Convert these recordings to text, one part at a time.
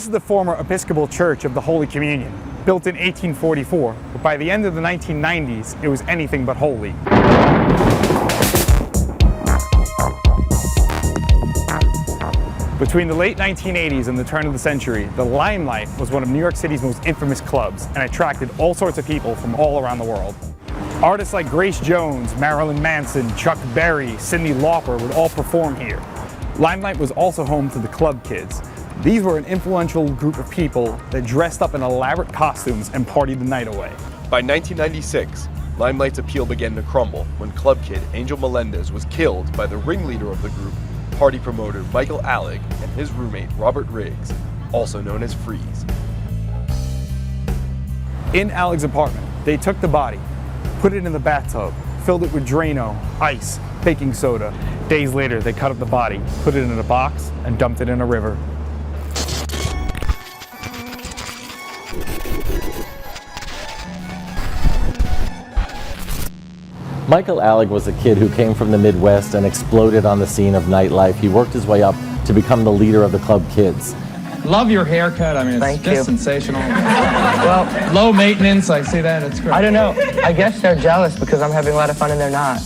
This is the former Episcopal Church of the Holy Communion, built in 1844, but by the end of the 1990s, it was anything but holy. Between the late 1980s and the turn of the century, the Limelight was one of New York City's most infamous clubs and attracted all sorts of people from all around the world. Artists like Grace Jones, Marilyn Manson, Chuck Berry, Cyndi Lauper would all perform here. Limelight was also home to the Club Kids. These were an influential group of people that dressed up in elaborate costumes and partied the night away. By 1996, Limelight's appeal began to crumble when club kid Angel Melendez was killed by the ringleader of the group, party promoter Michael Alec, and his roommate Robert Riggs, also known as Freeze. In Alec's apartment, they took the body, put it in the bathtub, filled it with Drano, ice, baking soda. Days later, they cut up the body, put it in a box, and dumped it in a river. Michael Alec was a kid who came from the Midwest and exploded on the scene of nightlife. He worked his way up to become the leader of the Club Kids. Love your haircut. I mean, it's just sensational. Well, low maintenance. I see that. It's great. I don't know. I guess they're jealous because I'm having a lot of fun and they're not.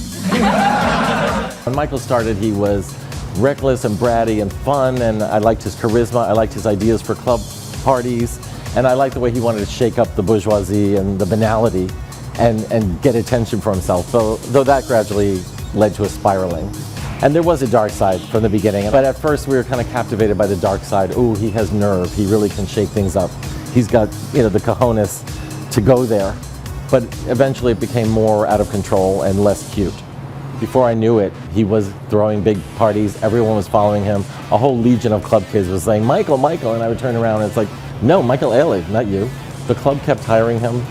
When Michael started, he was reckless and bratty and fun, and I liked his charisma. I liked his ideas for club parties, and I liked the way he wanted to shake up the bourgeoisie and the banality and get attention for himself, though that gradually led to a spiraling. And there was a dark side from the beginning, but at first we were kind of captivated by the dark side. Ooh, he has nerve, he really can shake things up. He's got, the cojones to go there. But eventually it became more out of control and less cute. Before I knew it, he was throwing big parties, everyone was following him. A whole legion of club kids was saying, Michael, Michael, and I would turn around and it's like, no, Michael Alec, not you. The club kept hiring him.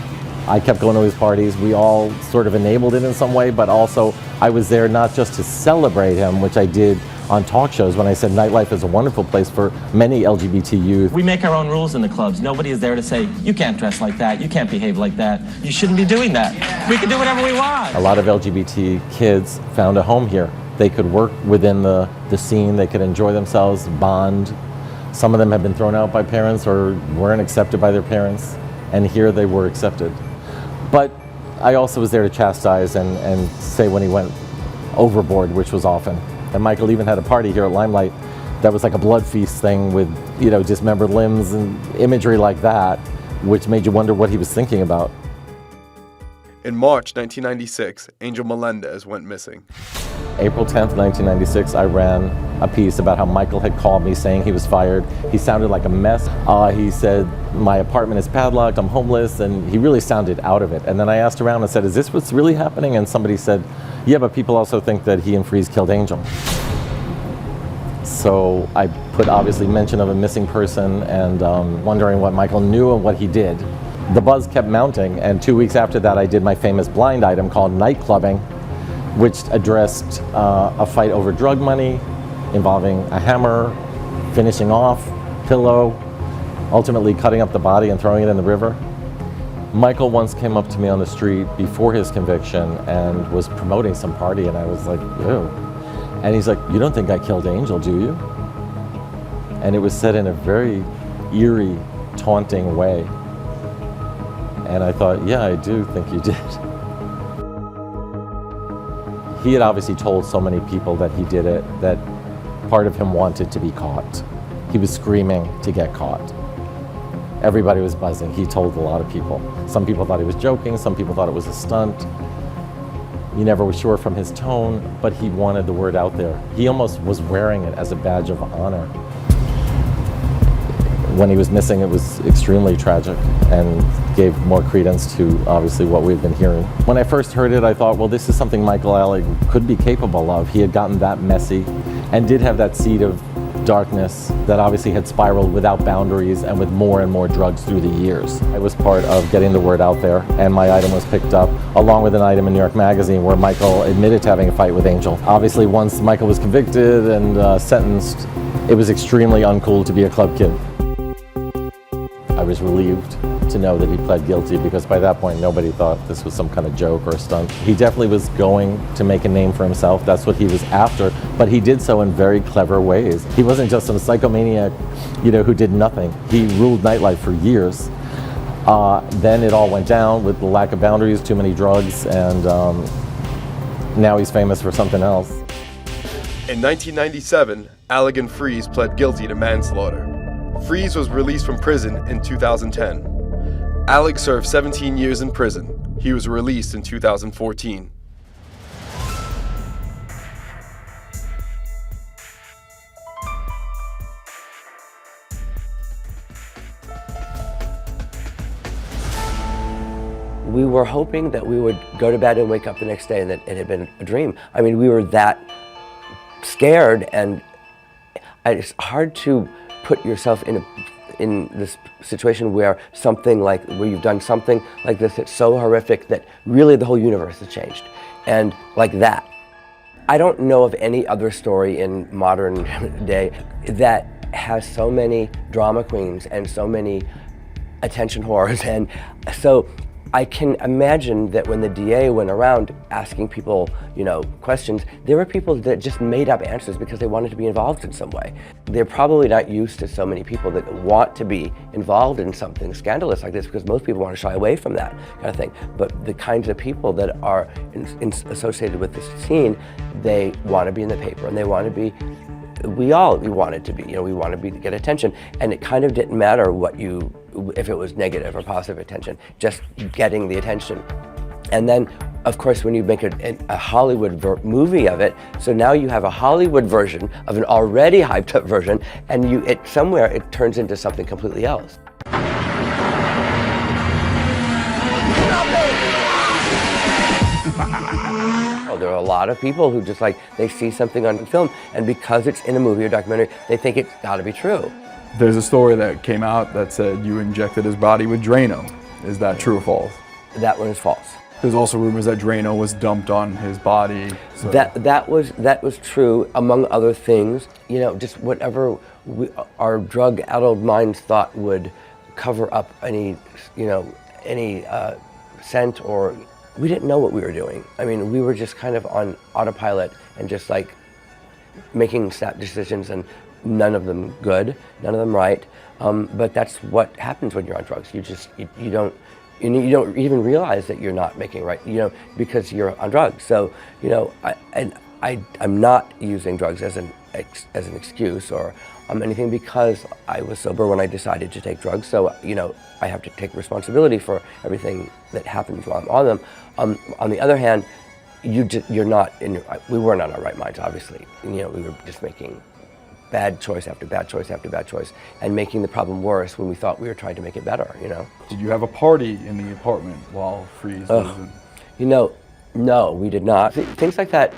I kept going to his parties. We all sort of enabled it in some way, but also I was there not just to celebrate him, which I did on talk shows when I said nightlife is a wonderful place for many LGBT youth. We make our own rules in the clubs. Nobody is there to say, you can't dress like that, you can't behave like that, you shouldn't be doing that. We can do whatever we want. A lot of LGBT kids found a home here. They could work within the scene, they could enjoy themselves, bond. Some of them had been thrown out by parents or weren't accepted by their parents, and here they were accepted. But I also was there to chastise and say when he went overboard, which was often. And Michael even had a party here at Limelight that was like a blood feast thing with, dismembered limbs and imagery like that, which made you wonder what he was thinking about. In March 1996, Angel Melendez went missing. April 10th, 1996, I ran a piece about how Michael had called me saying he was fired. He sounded like a mess. He said, my apartment is padlocked, I'm homeless, and he really sounded out of it. And then I asked around and said, is this what's really happening? And somebody said, yeah, but people also think that he and Freeze killed Angel. So I put obviously mention of a missing person and wondering what Michael knew and what he did. The buzz kept mounting, and 2 weeks after that I did my famous blind item called Night Clubbing, which addressed a fight over drug money involving a hammer, finishing off, pillow, ultimately cutting up the body and throwing it in the river. Michael once came up to me on the street before his conviction and was promoting some party, and I was like, ew. And he's like, you don't think I killed Angel, do you? And it was said in a very eerie, taunting way. And I thought, yeah, I do think you did. He had obviously told so many people that he did it that part of him wanted to be caught. He was screaming to get caught. Everybody was buzzing. He told a lot of people. Some people thought he was joking, some people thought it was a stunt. You never were sure from his tone, but he wanted the word out there. He almost was wearing it as a badge of honor. When he was missing, it was extremely tragic and gave more credence to obviously what we've been hearing. When I first heard it, I thought, well, this is something Michael Alec could be capable of. He had gotten that messy and did have that seed of darkness that obviously had spiraled without boundaries and with more and more drugs through the years. I was part of getting the word out there, and my item was picked up along with an item in New York Magazine where Michael admitted to having a fight with Angel. Obviously, once Michael was convicted and sentenced, it was extremely uncool to be a club kid. I was relieved to know that he pled guilty, because by that point nobody thought this was some kind of joke or a stunt. He definitely was going to make a name for himself. That's what he was after, but he did so in very clever ways. He wasn't just some psychomaniac, who did nothing. He ruled nightlife for years. Then it all went down with the lack of boundaries, too many drugs, and now he's famous for something else. In 1997, Alec and Freeze pled guilty to manslaughter. Freeze was released from prison in 2010. Alec served 17 years in prison. He was released in 2014. We were hoping that we would go to bed and wake up the next day and that it had been a dream. I mean, we were that scared, and it's hard to put yourself in this situation where you've done something like this that's so horrific that really the whole universe has changed. And like that. I don't know of any other story in modern day that has so many drama queens and so many attention whores. And so I can imagine that when the DA went around asking people, questions, there were people that just made up answers because they wanted to be involved in some way. They're probably not used to so many people that want to be involved in something scandalous like this, because most people want to shy away from that kind of thing. But the kinds of people that are associated with this scene, they want to be in the paper, and they want to be, we wanted to be, we want to get attention. And it kind of didn't matter if it was negative or positive attention, just getting the attention. And then, of course, when you make a Hollywood movie of it, so now you have a Hollywood version of an already hyped up version, and somewhere it turns into something completely else. There are a lot of people who just they see something on film, and because it's in a movie or documentary, they think it's got to be true. There's a story that came out that said you injected his body with Drano. Is that true or false? That one is false. There's also rumors that Drano was dumped on his body. So. That was true, among other things. Just whatever our drug-addled minds thought would cover up any scent, or we didn't know what we were doing. I mean, we were just kind of on autopilot and just making snap decisions, and none of them good, none of them right. But that's what happens when you're on drugs. You don't even realize that you're not making right, because you're on drugs. So, I'm not using drugs as an excuse or anything, because I was sober when I decided to take drugs. So, I have to take responsibility for everything that happens while I'm on them. On the other hand, we weren't on our right minds, obviously. We were just making bad choice after bad choice after bad choice, and making the problem worse when we thought we were trying to make it better, Did you have a party in the apartment while Freeze was in? No, we did not. Things like that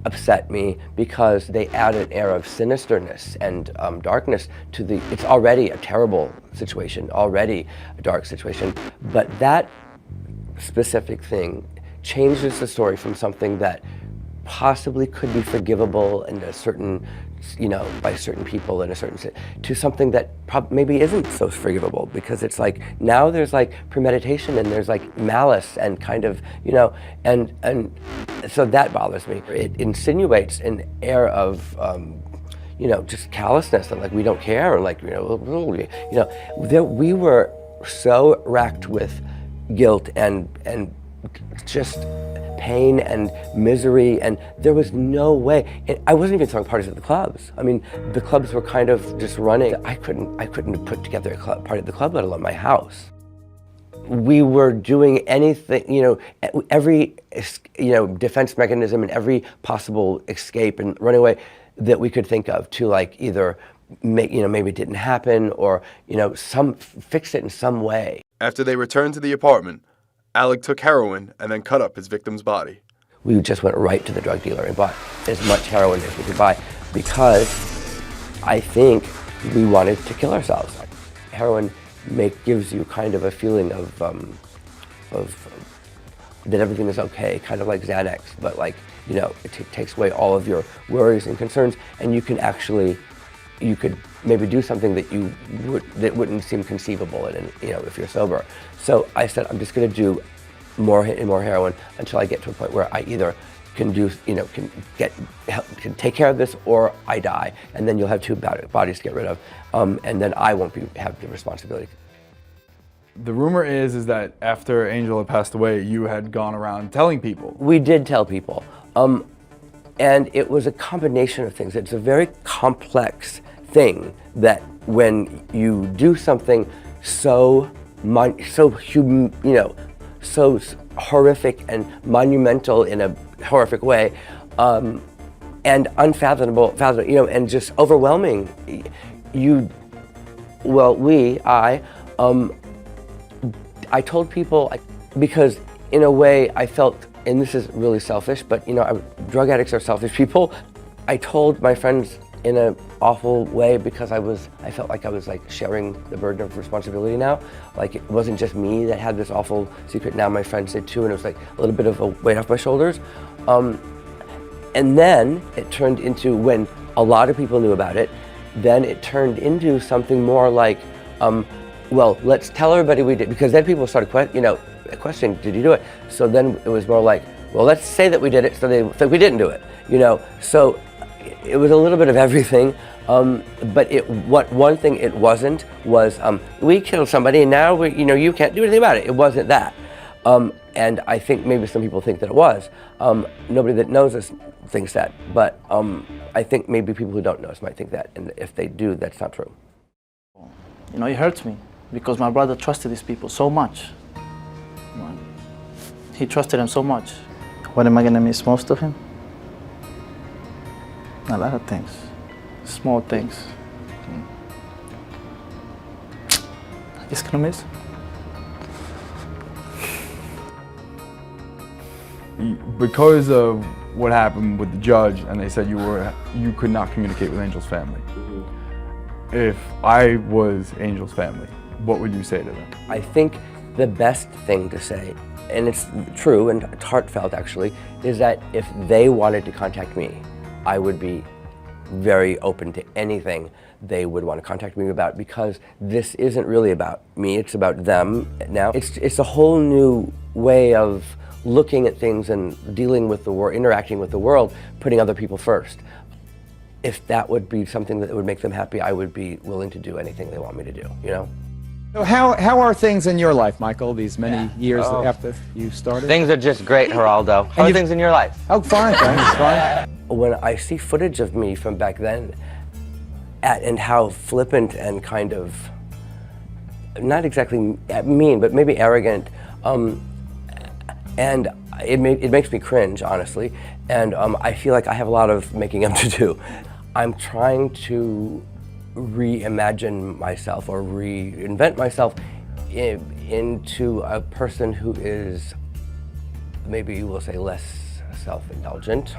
upset me because they add an air of sinisterness and darkness to it's already a terrible situation, already a dark situation, but that specific thing changes the story from something that possibly could be forgivable in a certain, by certain people in a certain, to something that maybe isn't so forgivable, because it's now there's premeditation, and there's malice, and kind of, and so that bothers me. It insinuates an air of, just callousness, and we don't care, and we were so racked with guilt and just pain and misery, and there was no way. I wasn't even throwing parties at the clubs. I mean, the clubs were kind of just running. I couldn't put together a party at the club, let alone my house. We were doing anything, every, defense mechanism and every possible escape and running away that we could think of to either make, maybe it didn't happen, or, fix it in some way. After they returned to the apartment, Alec took heroin and then cut up his victim's body. We just went right to the drug dealer and bought as much heroin as we could buy, because I think we wanted to kill ourselves. Heroin gives you kind of a feeling of that everything is okay, kind of like Xanax, but it takes away all of your worries and concerns, and you can actually you could maybe do something that that wouldn't seem conceivable, if you're sober. So I said, I'm just going to do more and more heroin until I get to a point where I either can take care of this or I die, and then you'll have two bodies to get rid of, and then I won't have the responsibility. The rumor is that after Angel had passed away, you had gone around telling people. We did tell people, and it was a combination of things. It's a very complex thing that when you do something so horrific and monumental in a horrific way, and unfathomable, and just overwhelming. I told people because in a way I felt, and this is really selfish, but drug addicts are selfish people. I told my friends in an awful way because I felt like I was sharing the burden of responsibility now. Like it wasn't just me that had this awful secret. Now my friends did too, and it was like a little bit of a weight off my shoulders. And then it turned into, when a lot of people knew about it, then it turned into something more like, well, let's tell everybody we did, because then people started questioning, did you do it? So then it was more like, well, let's say that we did it so they think we didn't do it, So it was a little bit of everything, but one thing it wasn't was, we killed somebody and now you can't do anything about it. It wasn't that. And I think maybe some people think that it was. Nobody that knows us thinks that, but I think maybe people who don't know us might think that, and if they do, that's not true. It hurts me because my brother trusted these people so much. He trusted them so much. What am I gonna miss most of him? A lot of things, small things. I just gonna miss. Because of what happened with the judge, and they said you could not communicate with Angel's family. If I was Angel's family, what would you say to them? I think the best thing to say, and it's true and it's heartfelt actually, is that if they wanted to contact me, I would be very open to anything they would want to contact me about, because this isn't really about me, it's about them now. It's a whole new way of looking at things and dealing with the world, interacting with the world, putting other people first. If that would be something that would make them happy, I would be willing to do anything they want me to do, So how are things in your life, Michael, these many years after you started? Things are just great, Geraldo. How are things in your life? Oh, fine, thanks, fine. When I see footage of me from back then, and how flippant and kind of, not exactly mean, but maybe arrogant, and it makes me cringe, honestly, and I feel like I have a lot of making up to do. I'm trying to reimagine myself or reinvent myself into a person who is, maybe you will say, less self-indulgent,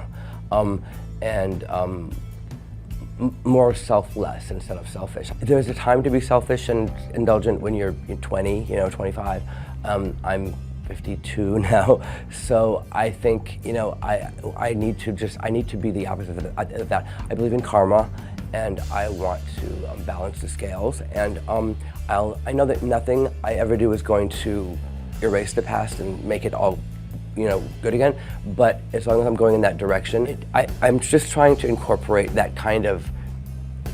and more selfless instead of selfish. There's a time to be selfish and indulgent when you're 20, 25. I'm 52 now, so I think I need to be the opposite of that. I believe in karma, and I want to balance the scales. And I know that nothing I ever do is going to erase the past and make it all good again. But as long as I'm going in that direction, I'm just trying to incorporate that kind of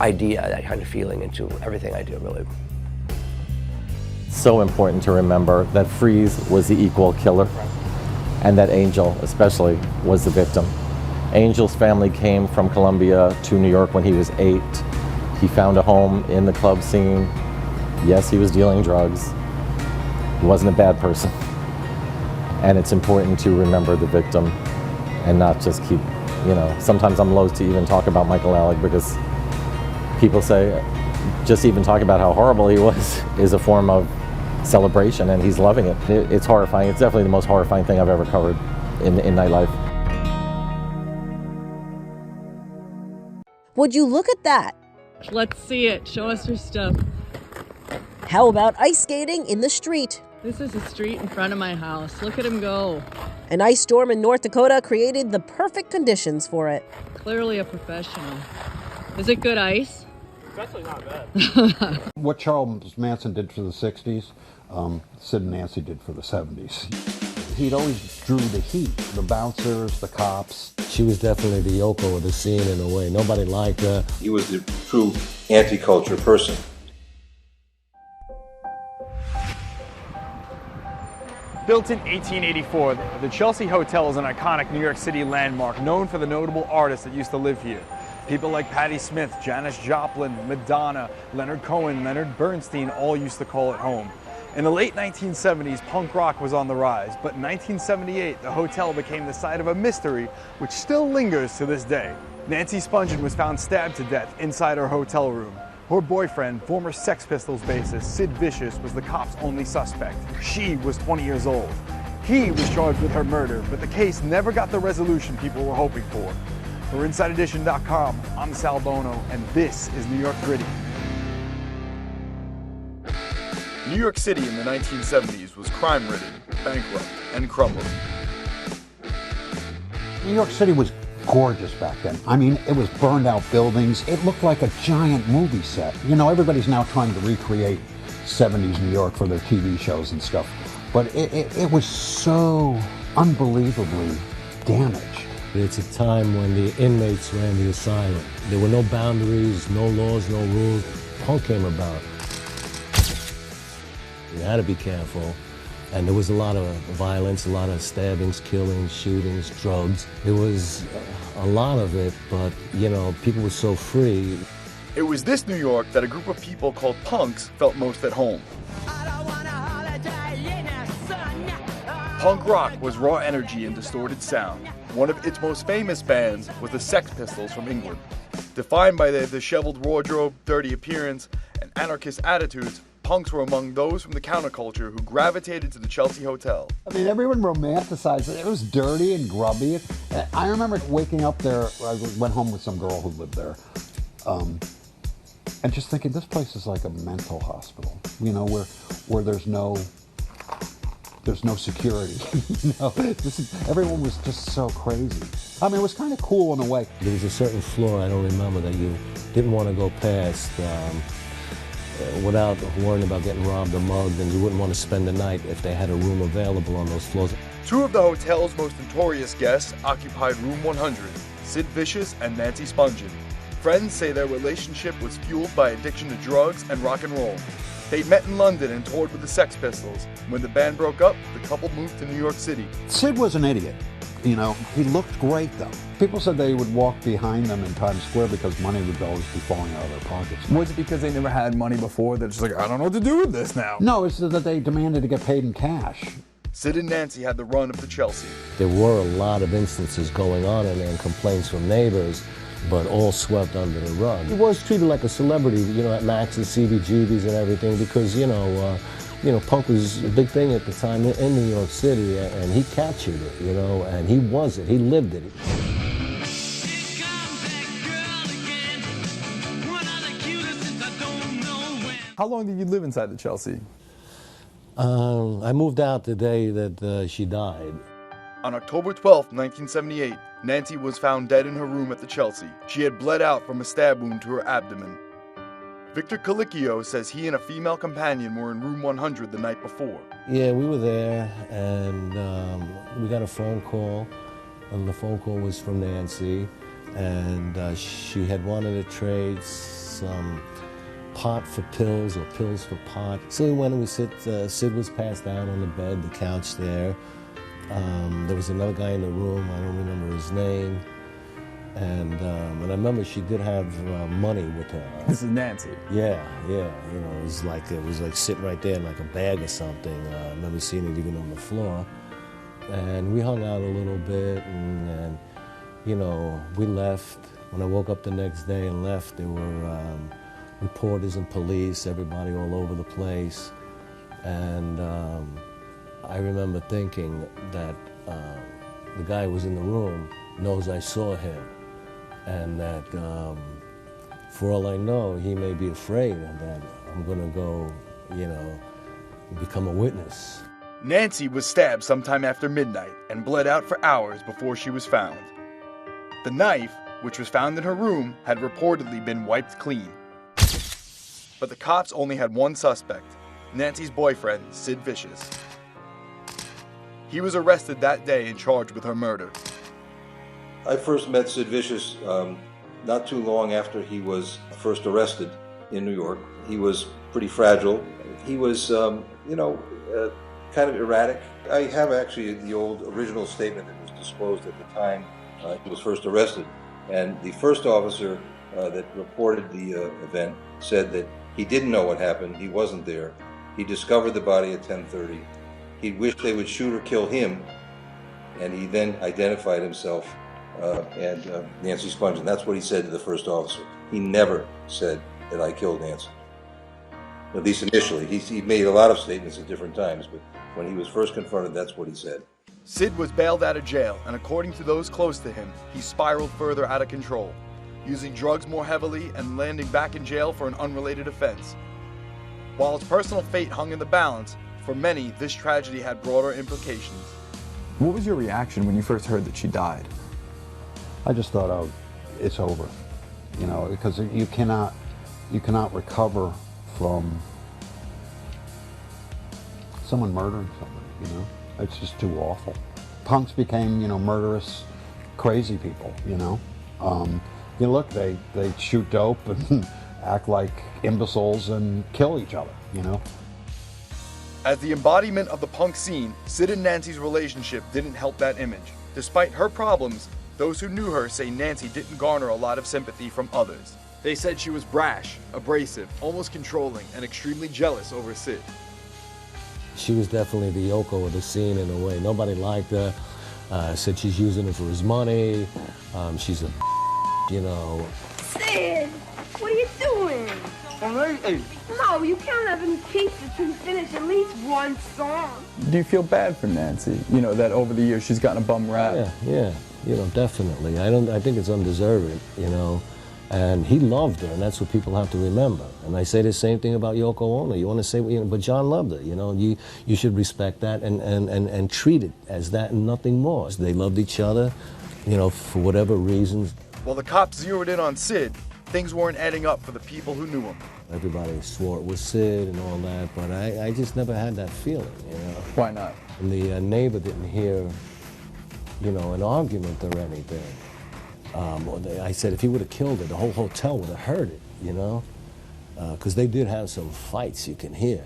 idea, that kind of feeling into everything I do, really. So important to remember that Freeze was the equal killer, and that Angel especially was the victim. Angel's family came from Colombia to New York when he was 8. He found a home in the club scene. Yes, he was dealing drugs. He wasn't a bad person. And it's important to remember the victim and not just keep, sometimes I'm loath to even talk about Michael Alec, because people say just even talking about how horrible he was is a form of celebration, and he's loving it. It's horrifying. It's definitely the most horrifying thing I've ever covered in nightlife. Would you look at that? Let's see it. Show us your stuff. How about ice skating in the street? This is a street in front of my house. Look at him go. An ice storm in North Dakota created the perfect conditions for it. Clearly a professional. Is it good ice? actually not bad. What Charles Manson did for the 60s, Sid and Nancy did for the 70s. He'd always drew the heat, the bouncers, the cops. She was definitely the Yoko of the scene in a way. Nobody liked her. He was the true anti-culture person. Built in 1884, the Chelsea Hotel is an iconic New York City landmark known for the notable artists that used to live here. People like Patti Smith, Janis Joplin, Madonna, Leonard Cohen, Leonard Bernstein all used to call it home. In the late 1970s, punk rock was on the rise, but in 1978, the hotel became the site of a mystery which still lingers to this day. Nancy Spungen was found stabbed to death inside her hotel room. Her boyfriend, former Sex Pistols bassist Sid Vicious, was the cops' only suspect. She was 20 years old. He was charged with her murder, but the case never got the resolution people were hoping for. For InsideEdition.com, I'm Sal Bono, and this is New York Gritty. New York City in the 1970s was crime-ridden, bankrupt, and crumbling. New York City was gorgeous back then. I mean, it was burned out buildings. It looked like a giant movie set. You know, everybody's now trying to recreate 70s New York for their TV shows and stuff. But it was so unbelievably damaged. It's a time when the inmates ran the asylum. There were no boundaries, no laws, no rules. Punk came about. You had to be careful. And there was a lot of violence, a lot of stabbings, killings, shootings, drugs. There was a lot of it, but, you know, people were so free. It was this New York that a group of people called punks felt most at home. Punk rock was raw energy and distorted sound. One of its most famous bands was the Sex Pistols from England. Defined by their disheveled wardrobe, dirty appearance, and anarchist attitudes, punks were among those from the counterculture who gravitated to the Chelsea Hotel. I mean, everyone romanticized it. It was dirty and grubby. I remember waking up there. I went home with some girl who lived there, and just thinking, this place is like a mental hospital. You know, where there's no security. You know, everyone was just so crazy. I mean, it was kind of cool in a way. There was a certain floor, I don't remember, that you didn't want to go past without worrying about getting robbed or mugged, and you wouldn't want to spend the night if they had a room available on those floors. Two of the hotel's most notorious guests occupied room 100, Sid Vicious and Nancy Spungen. Friends say their relationship was fueled by addiction to drugs and rock and roll. They'd met in London and toured with the Sex Pistols. When the band broke up, the couple moved to New York City. Sid was an idiot. You know, he looked great though. People said they would walk behind them in Times Square because money would always be falling out of their pockets. Was it because they never had money before? They're just like, I don't know what to do with this now. No, it's that they demanded to get paid in cash. Sid and Nancy had the run of the Chelsea. There were a lot of instances going on in there and complaints from neighbors, but all swept under the rug. He was treated like a celebrity, you know, at Max's, CBGB's and everything, because, you know, punk was a big thing at the time in New York City, and he captured it, you know, and he was it, he lived it. How long did you live inside the Chelsea? I moved out the day that she died. On October 12, 1978, Nancy was found dead in her room at the Chelsea. She had bled out from a stab wound to her abdomen. Victor Colicchio says he and a female companion were in room 100 the night before. Yeah, we were there, and we got a phone call, and the phone call was from Nancy, and she had wanted to trade some pot for pills or pills for pot. So we went and we Sid was passed out on the bed, the couch there. There was another guy in the room, I don't remember his name. And I remember she did have money with her. This is Nancy. Yeah, you know, it was like sitting right there in like a bag or something. I remember seeing it even on the floor. And we hung out a little bit, and you know, we left. When I woke up the next day and left, there were reporters and police, everybody all over the place. And I remember thinking that the guy who was in the room knows I saw him, and that for all I know, he may be afraid that I'm gonna go, you know, become a witness. Nancy was stabbed sometime after midnight and bled out for hours before she was found. The knife, which was found in her room, had reportedly been wiped clean. But the cops only had one suspect, Nancy's boyfriend, Sid Vicious. He was arrested that day and charged with her murder. I first met Sid Vicious not too long after he was first arrested in New York. He was pretty fragile. He was, kind of erratic. I have actually the old original statement that was disclosed at the time he was first arrested. And the first officer that reported the event said that he didn't know what happened. He wasn't there. He discovered the body at 10:30. He wished they would shoot or kill him. And he then identified himself and Nancy Spungen. That's what he said to the first officer. He never said that I killed Nancy. At least initially. He made a lot of statements at different times, but when he was first confronted, that's what he said. Sid was bailed out of jail, and according to those close to him, he spiraled further out of control, using drugs more heavily and landing back in jail for an unrelated offense. While his personal fate hung in the balance, for many, this tragedy had broader implications. What was your reaction when you first heard that she died? I just thought, oh, it's over, because you cannot recover from someone murdering somebody, It's just too awful. Punks became, murderous, crazy people, Look, they shoot dope and act like imbeciles and kill each other, As the embodiment of the punk scene, Sid and Nancy's relationship didn't help that image. Despite her problems, those who knew her say Nancy didn't garner a lot of sympathy from others. They said she was brash, abrasive, almost controlling, and extremely jealous over Sid. She was definitely the Yoko of the scene in a way. Nobody liked her. Said she's using him for his money. She's a Sid, what are you doing? No, you can't have any pizza till you finish at least one song. Do you feel bad for Nancy? That over the years she's gotten a bum rap. Yeah, definitely. I think it's undeserved, And he loved her, and that's what people have to remember. And I say the same thing about Yoko Ono. You want to say, but John loved her. You should respect that and treat it as that and nothing more. They loved each other, for whatever reasons. While the cops zeroed in on Sid, things weren't adding up for the people who knew him. Everybody swore it was Sid and all that, but I just never had that feeling, Why not? And the neighbor didn't hear, an argument or anything. I said if he would have killed her, the whole hotel would have heard it, because they did have some fights you can hear,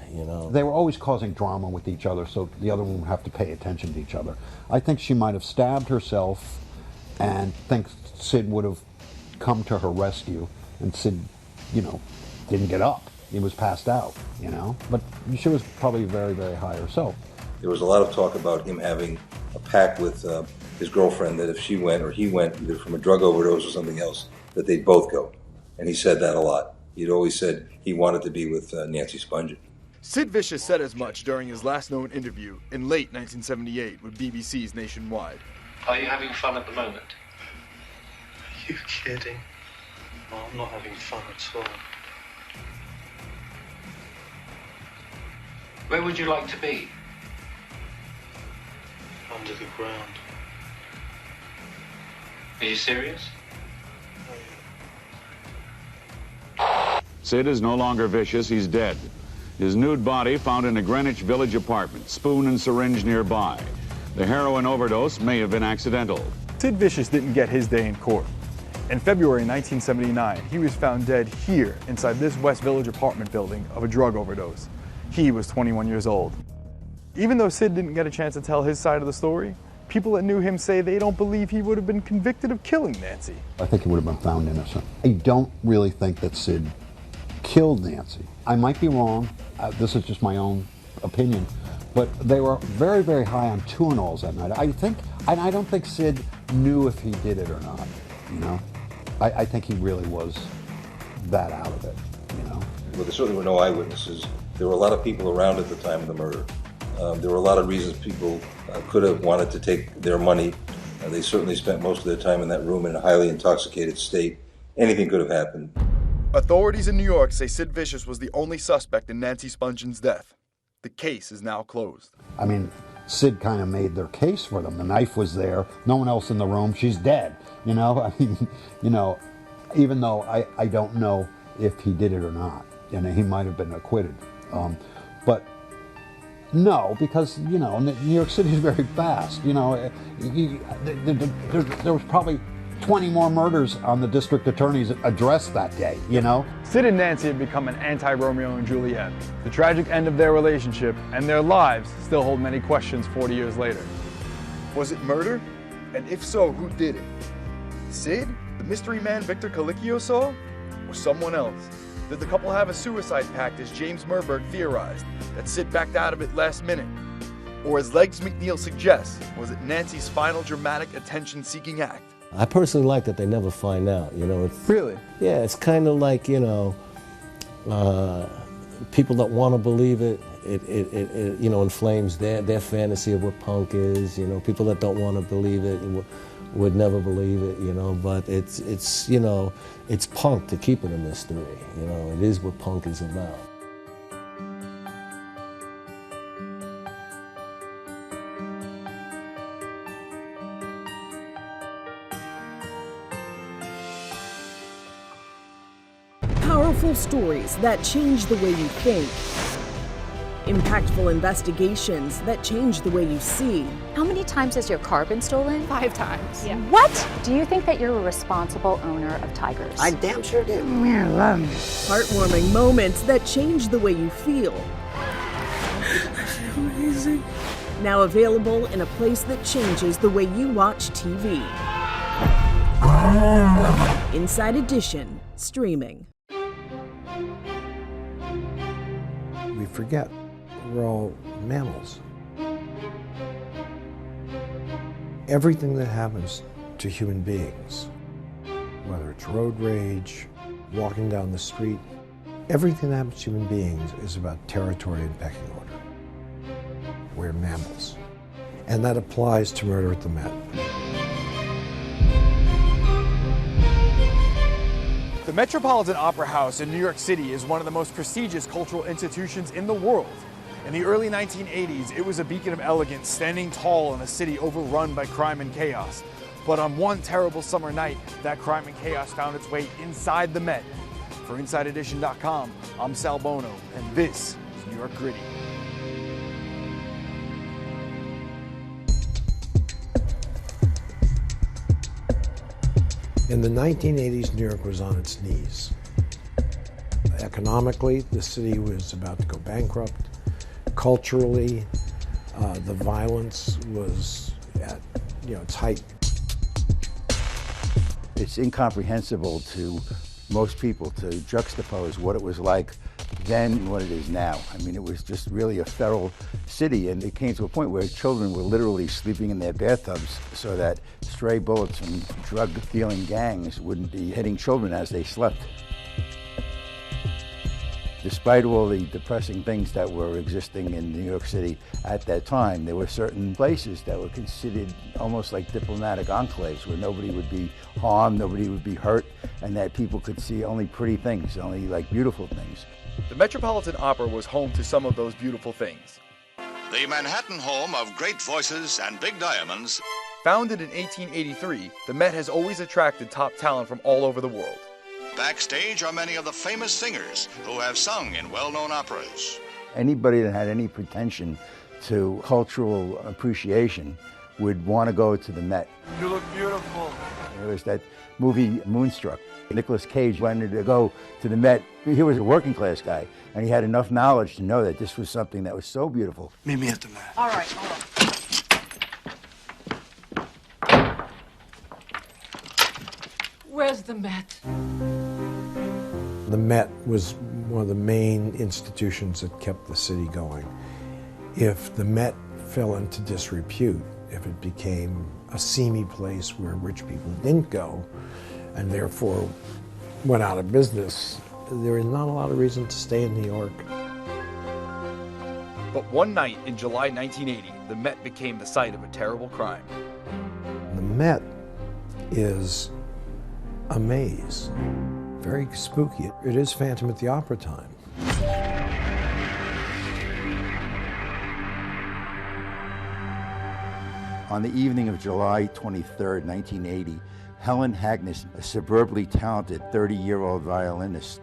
They were always causing drama with each other, so the other one would have to pay attention to each other. I think she might have stabbed herself and think Sid would have come to her rescue, and Sid, didn't get up. He was passed out, But she was probably very, very high herself. There was a lot of talk about him having a pact with his girlfriend that if she went or he went, either from a drug overdose or something else, that they'd both go. And he said that a lot. He'd always said he wanted to be with Nancy Spungen. Sid Vicious said as much during his last known interview in late 1978 with BBC's Nationwide. Are you having fun at the moment? Are you kidding? No, I'm not having fun at all. Where would you like to be? Under the ground. Are you serious? Sid is no longer vicious, he's dead. His nude body found in a Greenwich Village apartment, spoon and syringe nearby. The heroin overdose may have been accidental. Sid Vicious didn't get his day in court. In February 1979, he was found dead here inside this West Village apartment building of a drug overdose. He was 21 years old. Even though Sid didn't get a chance to tell his side of the story, people that knew him say they don't believe he would have been convicted of killing Nancy. I think he would have been found innocent. I don't really think that Sid killed Nancy. I might be wrong. This is just my own opinion. But they were very, very high on Tuinals that night. I don't think Sid knew if he did it or not, I think he really was that out of it, Well, there certainly were no eyewitnesses. There were a lot of people around at the time of the murder. There were a lot of reasons people could have wanted to take their money. They certainly spent most of their time in that room in a highly intoxicated state. Anything could have happened. Authorities in New York say Sid Vicious was the only suspect in Nancy Spungen's death. The case is now closed. I mean, Sid kind of made their case for them. The knife was there. No one else in the room. She's dead. Even though I don't know if he did it or not. and he might have been acquitted. But no, because, you know, New York City is very fast. You know, there was probably 20 more murders on the district attorney's address that day, you know? Sid and Nancy had become an anti-Romeo and Juliet. The tragic end of their relationship and their lives still hold many questions 40 years later. Was it murder? And if so, who did it? Sid? The mystery man Victor Colicchio saw? Or someone else? Did the couple have a suicide pact as James Merberg theorized, that Sid backed out of it last minute? Or as Legs McNeil suggests, was it Nancy's final dramatic attention-seeking act? I personally like that they never find out, you know. Really? Yeah, it's kind of like, you know, people that want to believe it, it you know, inflames their fantasy of what punk is, you know. People that don't want to believe it would never believe it, you know, but it's you know, it's punk to keep it a mystery, you know. It is what punk is about. Powerful stories that change the way you think. Impactful investigations that change the way you see. How many times has your car been stolen? 5 times. Yeah. What? Do you think that you're a responsible owner of tigers? I damn sure do. Heartwarming moments that change the way you feel. Amazing. Now available in a place that changes the way you watch TV. Inside Edition, streaming. We forget we're all mammals. Everything that happens to human beings, whether it's road rage, walking down the street, everything that happens to human beings is about territory and pecking order. We're mammals. And that applies to Murder at the Met. The Metropolitan Opera House in New York City is one of the most prestigious cultural institutions in the world. In the early 1980s, it was a beacon of elegance, standing tall in a city overrun by crime and chaos. But on one terrible summer night, that crime and chaos found its way inside the Met. For InsideEdition.com, I'm Sal Bono, and this is New York Gritty. In the 1980s, New York was on its knees. Economically, the city was about to go bankrupt. Culturally, the violence was at its height. It's incomprehensible to most people to juxtapose what it was like then and what it is now. I mean, it was just really a feral city, and it came to a point where children were literally sleeping in their bathtubs so that stray bullets from drug-dealing gangs wouldn't be hitting children as they slept. Despite all the depressing things that were existing in New York City at that time, there were certain places that were considered almost like diplomatic enclaves where nobody would be harmed, nobody would be hurt, and that people could see only pretty things, only like beautiful things. The Metropolitan Opera was home to some of those beautiful things. The Manhattan home of great voices and big diamonds. Founded in 1883, the Met has always attracted top talent from all over the world. Backstage are many of the famous singers who have sung in well-known operas. Anybody that had any pretension to cultural appreciation would want to go to the Met. You look beautiful. There was that movie Moonstruck. Nicolas Cage wanted to go to the Met. He was a working class guy, and he had enough knowledge to know that this was something that was so beautiful. Meet me at the Met. All right, hold on. Where's the Met? The Met was one of the main institutions that kept the city going. If the Met fell into disrepute, if it became a seamy place where rich people didn't go, and therefore went out of business, there is not a lot of reason to stay in New York. But one night in July 1980, the Met became the site of a terrible crime. The Met is a maze. Very spooky. It is Phantom at the Opera time. On the evening of July 23rd, 1980, Helen Hagnes, a superbly talented 30-year-old violinist,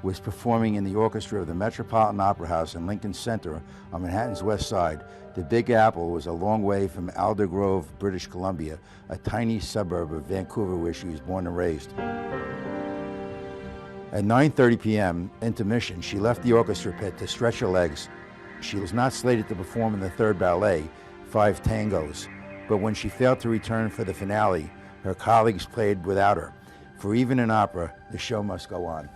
was performing in the orchestra of the Metropolitan Opera House in Lincoln Center on Manhattan's West Side. The Big Apple was a long way from Aldergrove, British Columbia, a tiny suburb of Vancouver where she was born and raised. At 9:30 p.m., intermission, she left the orchestra pit to stretch her legs. She was not slated to perform in the third ballet, Five Tangos, but when she failed to return for the finale, her colleagues played without her. For even in opera, the show must go on.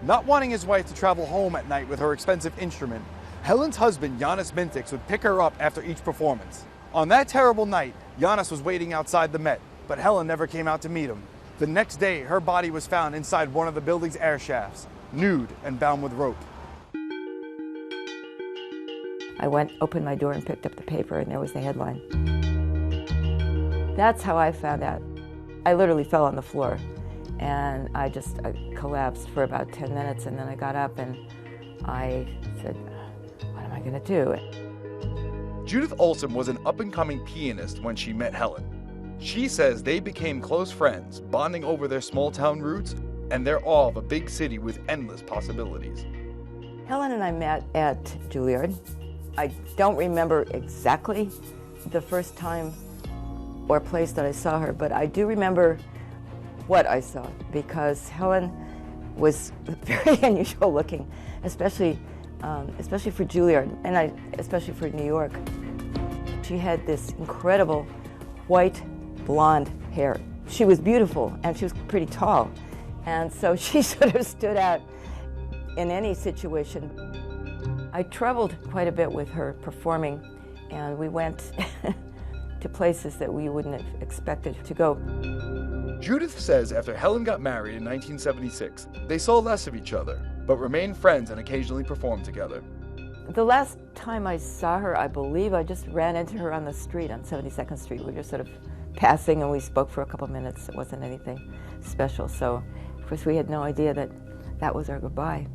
Not wanting his wife to travel home at night with her expensive instrument, Helen's husband, Janis Mintix, would pick her up after each performance. On that terrible night, Janis was waiting outside the Met, but Helen never came out to meet him. The next day, her body was found inside one of the building's air shafts, nude and bound with rope. I opened my door and picked up the paper, and there was the headline. That's how I found out. I literally fell on the floor, and I collapsed for about 10 minutes, and then I got up and I said, what am I gonna do? Judith Olson was an up-and-coming pianist when she met Helen. She says they became close friends, bonding over their small-town roots and their awe of a big city with endless possibilities. Helen and I met at Juilliard. I don't remember exactly the first time or place that I saw her, but I do remember what I saw, because Helen was very unusual looking, especially for Juilliard, and especially for New York. She had this incredible white blonde hair. She was beautiful, and she was pretty tall, and so she sort of stood out in any situation. I traveled quite a bit with her performing, and we went to places that we wouldn't have expected to go. Judith says after Helen got married in 1976, they saw less of each other, but remained friends and occasionally performed together. The last time I saw her, I believe I just ran into her on the street on 72nd Street. We were just sort of passing, and we spoke for a couple minutes. It wasn't anything special. So, of course, we had no idea that that was our goodbye.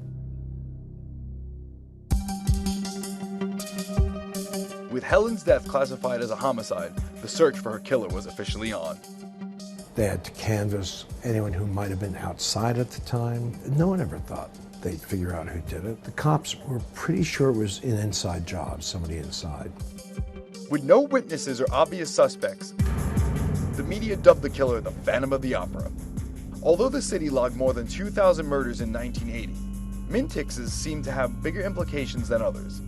With Helen's death classified as a homicide, the search for her killer was officially on. They had to canvass anyone who might have been outside at the time. No one ever thought they'd figure out who did it. The cops were pretty sure it was an inside job, somebody inside. With no witnesses or obvious suspects, the media dubbed the killer the Phantom of the Opera. Although the city logged more than 2,000 murders in 1980, Mintix's seemed to have bigger implications than others.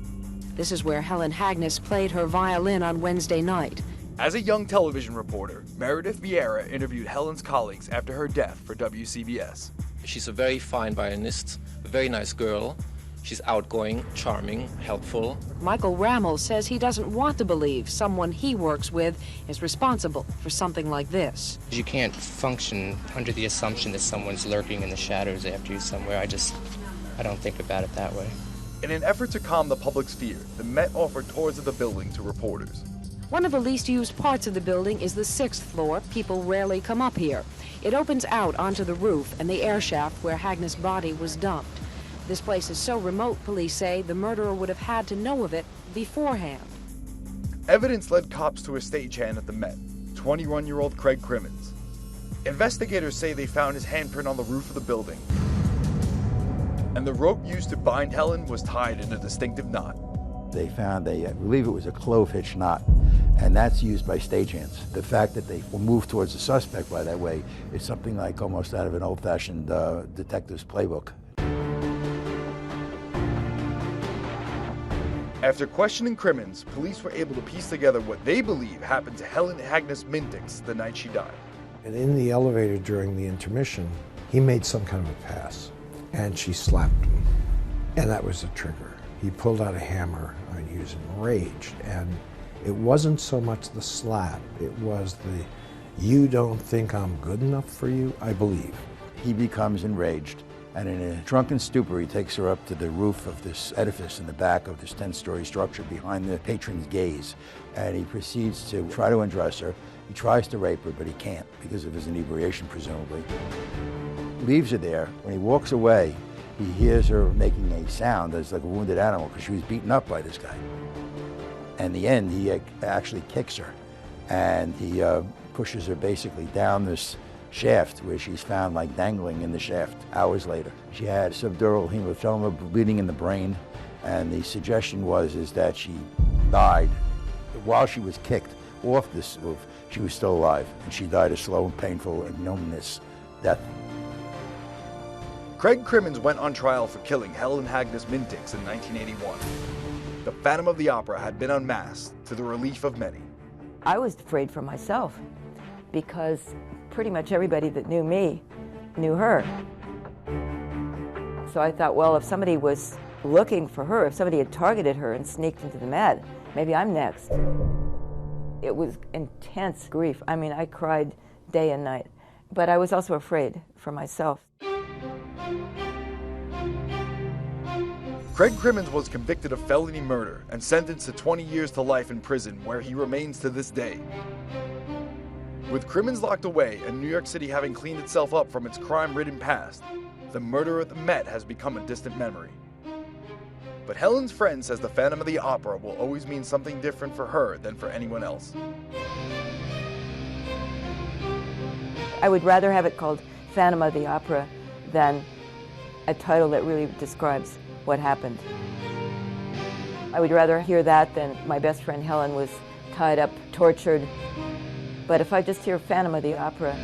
This is where Helen Hagnes played her violin on Wednesday night. As a young television reporter, Meredith Vieira interviewed Helen's colleagues after her death for WCBS. She's a very fine violinist, a very nice girl. She's outgoing, charming, helpful. Michael Rammel says he doesn't want to believe someone he works with is responsible for something like this. You can't function under the assumption that someone's lurking in the shadows after you somewhere. I don't think about it that way. In an effort to calm the public's fear, the Met offered tours of the building to reporters. One of the least used parts of the building is the 6th floor. People rarely come up here. It opens out onto the roof and the air shaft where Hagnes' body was dumped. This place is so remote, police say, the murderer would have had to know of it beforehand. Evidence led cops to a stagehand at the Met, 21-year-old Craig Crimmins. Investigators say they found his handprint on the roof of the building, and the rope used to bind Helen was tied in a distinctive knot. They found I believe it was a clove hitch knot, and that's used by stagehands. The fact that they will move towards the suspect by that way is something like almost out of an old-fashioned detective's playbook. After questioning Crimmins, police were able to piece together what they believe happened to Helen Hagnes Mintix the night she died. And in the elevator during the intermission, he made some kind of a pass, and she slapped him. And that was the trigger. He pulled out a hammer, and he was enraged. And it wasn't so much the slap, it was the, you don't think I'm good enough for you, I believe. He becomes enraged, and in a drunken stupor, he takes her up to the roof of this edifice in the back of this 10-story structure behind the patron's gaze. And he proceeds to try to undress her. He tries to rape her, but he can't because of his inebriation, presumably. Leaves her there. When he walks away, he hears her making a sound that's like a wounded animal because she was beaten up by this guy. In the end, he actually kicks her, and he pushes her basically down this shaft, where she's found like dangling in the shaft hours later. She had subdural hematoma, bleeding in the brain, and the suggestion is that she died while she was kicked off this roof. She was still alive, and she died a slow and painful ignominious death. Craig Crimmins went on trial for killing Helen Hagnes Mintix in 1981. The Phantom of the Opera had been unmasked to the relief of many. I was afraid for myself because pretty much everybody that knew me knew her. So I thought, well, if somebody was looking for her, if somebody had targeted her and sneaked into the Met, maybe I'm next. It was intense grief. I mean, I cried day and night, but I was also afraid for myself. Craig Crimmins was convicted of felony murder and sentenced to 20 years to life in prison, where he remains to this day. With Crimmins locked away and New York City having cleaned itself up from its crime-ridden past, the murder at the Met has become a distant memory. But Helen's friend says the Phantom of the Opera will always mean something different for her than for anyone else. I would rather have it called Phantom of the Opera than a title that really describes what happened. I would rather hear that than my best friend Helen was tied up, tortured. But if I just hear Phantom of the Opera,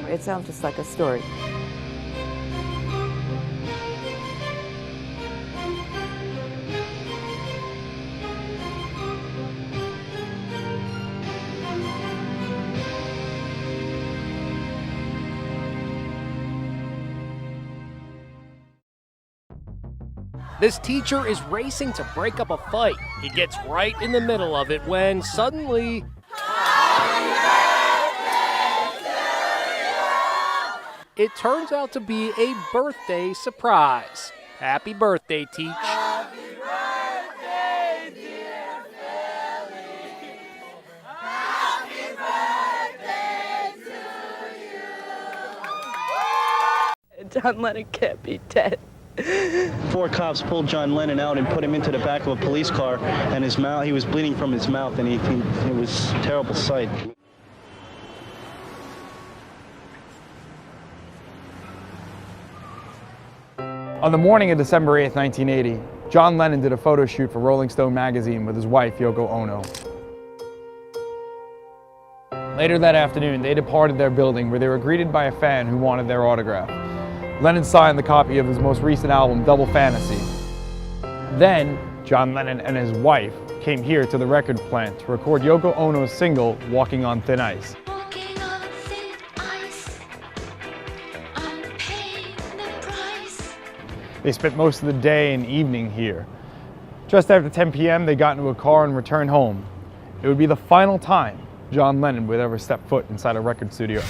it sounds just like a story. This teacher is racing to break up a fight. He gets right in the middle of it when suddenly... It turns out to be a birthday surprise. Happy birthday, Teach. Happy birthday, dear Philly. Happy birthday to you. John Lennon can't be dead. 4 cops pulled John Lennon out and put him into the back of a police car, and his mouth, he was bleeding from his mouth, and it was a terrible sight. On the morning of December 8th, 1980, John Lennon did a photo shoot for Rolling Stone magazine with his wife, Yoko Ono. Later that afternoon, they departed their building where they were greeted by a fan who wanted their autograph. Lennon signed the copy of his most recent album, Double Fantasy. Then, John Lennon and his wife came here to the record plant to record Yoko Ono's single, Walking on Thin Ice. They spent most of the day and evening here. Just after 10 p.m., they got into a car and returned home. It would be the final time John Lennon would ever step foot inside a record studio.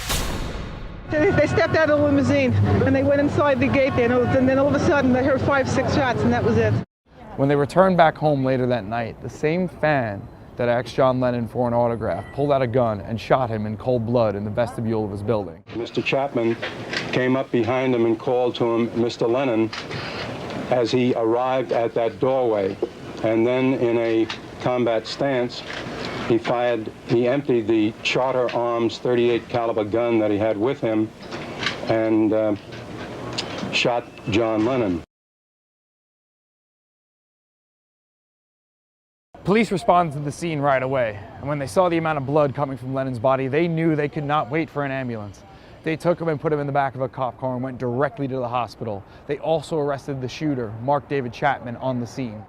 They stepped out of the limousine and they went inside the gate there, and then all of a sudden they heard 5, 6 shots, and that was it. When they returned back home later that night, the same fan that asked John Lennon for an autograph pulled out a gun and shot him in cold blood in the vestibule of his building. Mr. Chapman came up behind him and called to him, Mr. Lennon, as he arrived at that doorway. And then in a combat stance, he emptied the Charter Arms .38 caliber gun that he had with him and shot John Lennon. Police responded to the scene right away, and when they saw the amount of blood coming from Lennon's body, they knew they could not wait for an ambulance. They took him and put him in the back of a cop car and went directly to the hospital. They also arrested the shooter, Mark David Chapman, on the scene.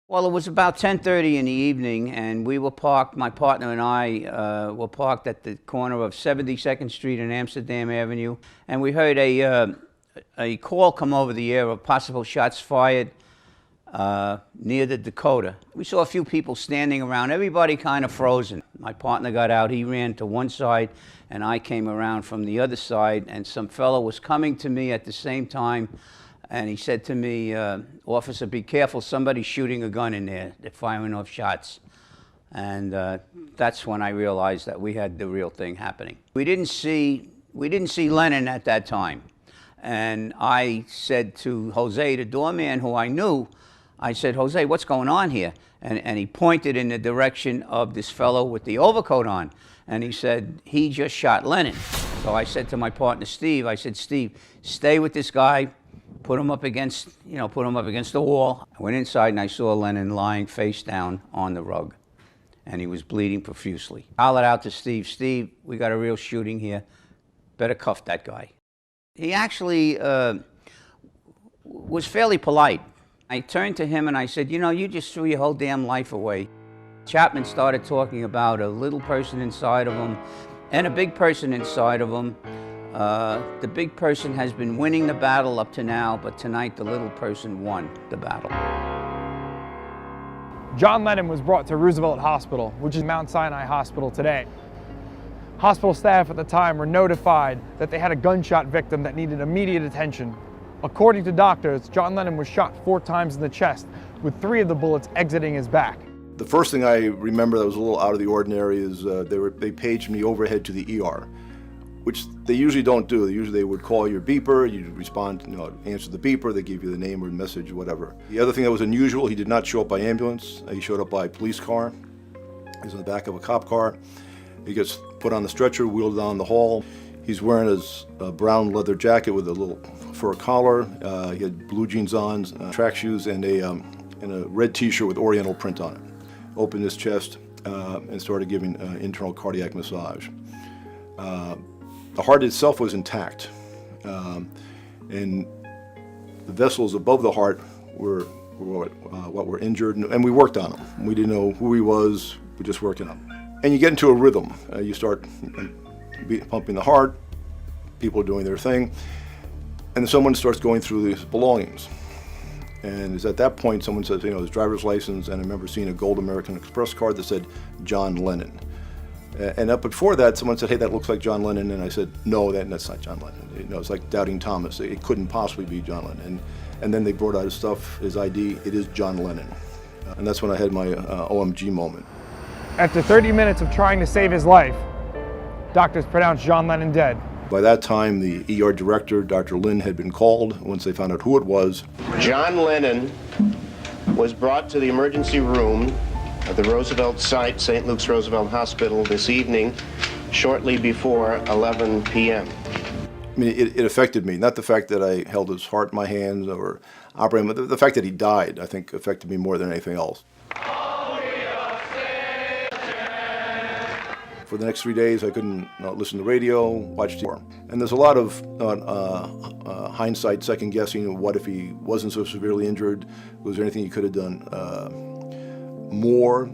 Well, it was about 10:30 in the evening, and we were parked, my partner and I were parked at the corner of 72nd Street and Amsterdam Avenue, and we heard a call come over the air of possible shots fired near the Dakota. We saw a few people standing around, everybody kind of frozen. My partner got out, he ran to one side, and I came around from the other side, and some fellow was coming to me at the same time. And he said to me, officer, be careful, somebody's shooting a gun in there. They're firing off shots. And that's when I realized that we had the real thing happening. We didn't see Lennon at that time. And I said to Jose, the doorman who I knew, I said, Jose, what's going on here? And he pointed in the direction of this fellow with the overcoat on. And he said, he just shot Lennon. So I said to my partner, Steve, I said, Steve, stay with this guy, put him up against, put him up against the wall. I went inside and I saw Lennon lying face down on the rug. And he was bleeding profusely. I hollered out to Steve, Steve, we got a real shooting here. Better cuff that guy. He actually was fairly polite. I turned to him and I said, you just threw your whole damn life away. Chapman started talking about a little person inside of him and a big person inside of him. The big person has been winning the battle up to now, but tonight the little person won the battle. John Lennon was brought to Roosevelt Hospital, which is Mount Sinai Hospital today. Hospital staff at the time were notified that they had a gunshot victim that needed immediate attention. According to doctors, John Lennon was shot 4 times in the chest, with 3 of the bullets exiting his back. The first thing I remember that was a little out of the ordinary is they paged me overhead to the ER, which they usually don't do. Usually they would call your beeper, you respond, answer the beeper, they give you the name or message, whatever. The other thing that was unusual, he did not show up by ambulance. He showed up by police car. He was in the back of a cop car. He gets put on the stretcher, wheeled down the hall. He's wearing his brown leather jacket with a little fur collar. He had blue jeans on, track shoes, and a red T-shirt with Oriental print on it. Opened his chest and started giving internal cardiac massage. The heart itself was intact, and the vessels above the heart were what were injured, and we worked on him. We didn't know who he was, we just worked on him. And you get into a rhythm. You start pumping the heart, people are doing their thing, and then someone starts going through his belongings. And it's at that point someone says, his driver's license, and I remember seeing a gold American Express card that said John Lennon. And up before that, someone said, hey, that looks like John Lennon, and I said, no, that's not John Lennon. It's like doubting Thomas. It couldn't possibly be John Lennon. And then they brought out his stuff, his ID, it is John Lennon. And that's when I had my OMG moment. After 30 minutes of trying to save his life, doctors pronounced John Lennon dead. By that time, the ER director, Dr. Lynn, had been called. Once they found out who it was, John Lennon was brought to the emergency room at the Roosevelt site, St. Luke's Roosevelt Hospital, this evening, shortly before 11 p.m. I mean, it affected me. Not the fact that I held his heart in my hands or operated, but the fact that he died, I think, affected me more than anything else. For the next 3 days, I couldn't listen to radio, watch TV. And there's a lot of hindsight, second guessing. What if he wasn't so severely injured? Was there anything he could have done more?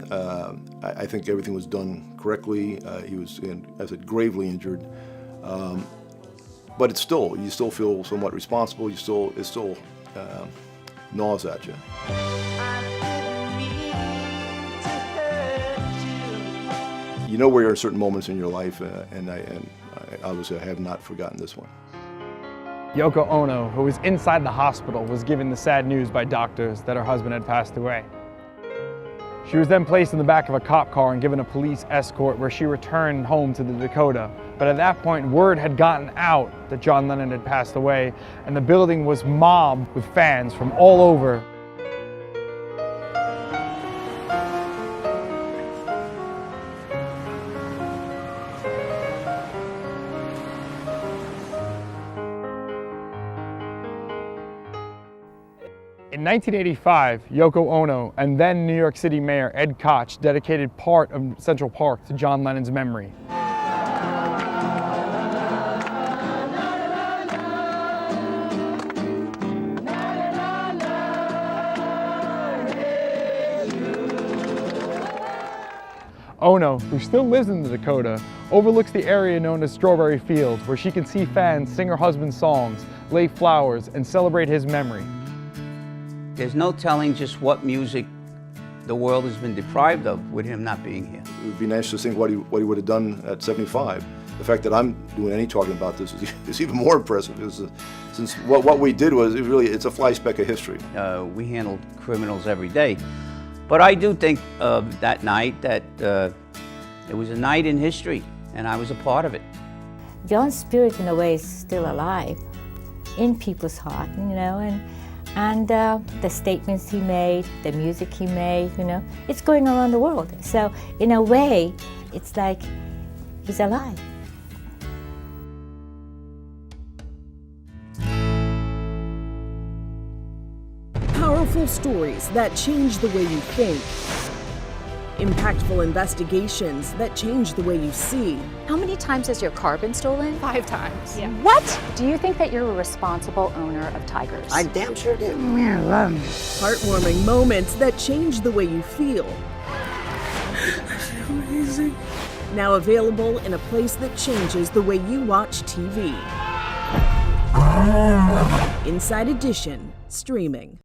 I think everything was done correctly. He was, as I said, gravely injured. But you still feel somewhat responsible. It still gnaws at you. You know where you're in certain moments in your life, and I obviously I have not forgotten this one. Yoko Ono, who was inside the hospital, was given the sad news by doctors that her husband had passed away. She was then placed in the back of a cop car and given a police escort where she returned home to the Dakota. But at that point, word had gotten out that John Lennon had passed away, and the building was mobbed with fans from all over. In 1985, Yoko Ono and then New York City Mayor Ed Koch dedicated part of Central Park to John Lennon's memory. Ono, who still lives in the Dakota, overlooks the area known as Strawberry Fields, where she can see fans sing her husband's songs, lay flowers, and celebrate his memory. There's no telling just what music the world has been deprived of with him not being here. It would be nice to think what he would have done at 75. The fact that I'm doing any talking about this is even more impressive, since what we did was it's a fly speck of history. We handled criminals every day, but I do think of that night that it was a night in history, and I was a part of it. John's spirit, in a way, is still alive in people's heart, and And the statements he made, the music he made, you know, it's going around the world. So in a way, it's like he's alive. Powerful stories that change the way you think. Impactful investigations that change the way you see. How many times has your car been stolen? 5 times. Yeah. What? Do you think that you're a responsible owner of tigers? I damn sure do. Heartwarming moments that change the way you feel. I feel amazing. Now available in a place that changes the way you watch TV. Inside Edition, streaming.